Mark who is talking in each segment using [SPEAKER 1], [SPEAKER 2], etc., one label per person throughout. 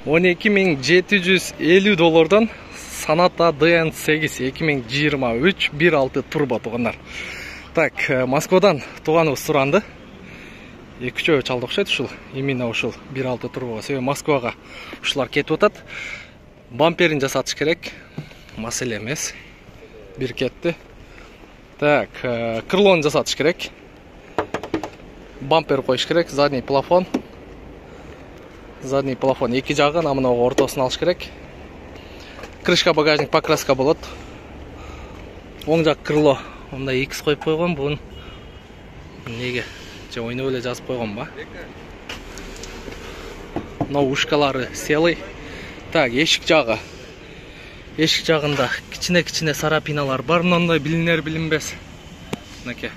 [SPEAKER 1] $12.750 Sonata DN8 2023 1.6 турбо туғандар. Так, Москвадан туғаныбыз сұранды. 2 чалды ұқсайды ұшыл. Именно ұшыл 1.6 турбоға. Себебі Москваға ұшылар кетіп өтады. Бамперін жасатыш керек. Мәселе емес. Bir кетті. Так, крылон жасатыш керек. Бампер қойыш керек. Задний плафон. Задний плафон. Екі жағын амынауға ортасын алыш керек. Крышка багажник покраска болады. Оң жақ крыло. Онда X қойып қойған. Бұның неге? Ойны өлі жазып қойған ба? Мынау ушкалары селый. Так, ешік жағы. Ешік жағында кичине сарапиналар бар. Мынандай білінер білінбес. Мінеке.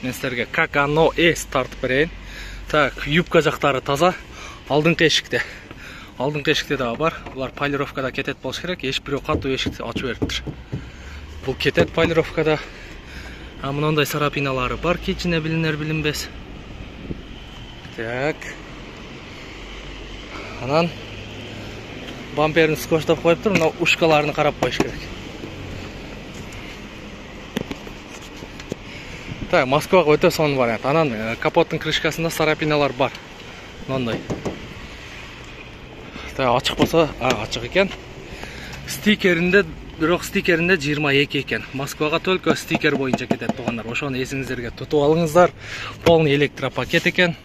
[SPEAKER 1] Мен сіздерге как оно есть тартып берейін. Так, юбка жақтары таза. Алдыңғы ешікте. Алдыңғы ешікте де бар. Бұлар полировкада кетет болыш керек. Ешбіреу қату ешікте açып беріп тұр. Бұл кетет полировкада. Мынандай сарапиналары бар. Кичине білінер білінбес. Так. Анан бамперін скотчтап қойып тұр. Мынау ушкаларыны қарап қойыш керек. Так, Москваға өте сон вариант. Анан капоттың крышкасында сарапиналар бар. Мынандай. Так, açық болса, açық екен. Стикерінде 22 екен. Москваға только стикер бойынша кетеді туғандар. Ошоны есіңіздерге тұтып алыңыздар. Полный электропакет екен.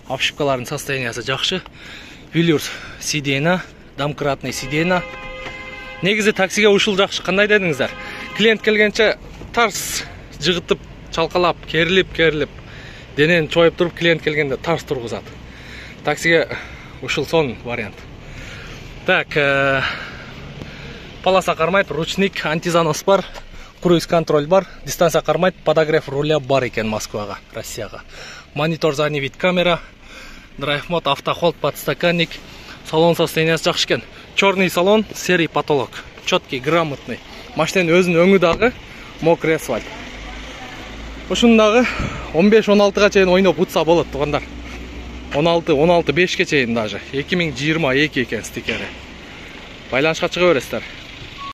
[SPEAKER 1] Обшивкалардың состояниясы жақсы. Вилюрс сиденья, домкратный сиденья. Негізі таксиге ушыл жақсы. Қандай дедіңіздер? Клиент келгенше тарс жығытып, чалқалап, керіліп, денен чойып тұрып, клиент келгенде тарс тұрғызады. Таксиге ушыл сон вариант. Так, полоса қармайды, ручник, антизанос бар, круиз контроль бар, дистанция қармайды, подогрев руля бар екен Москваға, Россияға. Монитор задний вид камера, драйв мод, автохолд, подстаканник, салон состояниясы жақсы екен. Черный салон, серый потолок, четкий, грамотный. Машинаның өзінің өңі дағы мокрый асфальт. Ошындағы 15-16-ға чейін ойнап ұтса болады туғандар. 16-5-ке чейін даже. 2022 екен стикері. Байланышқа шыға бересіздер.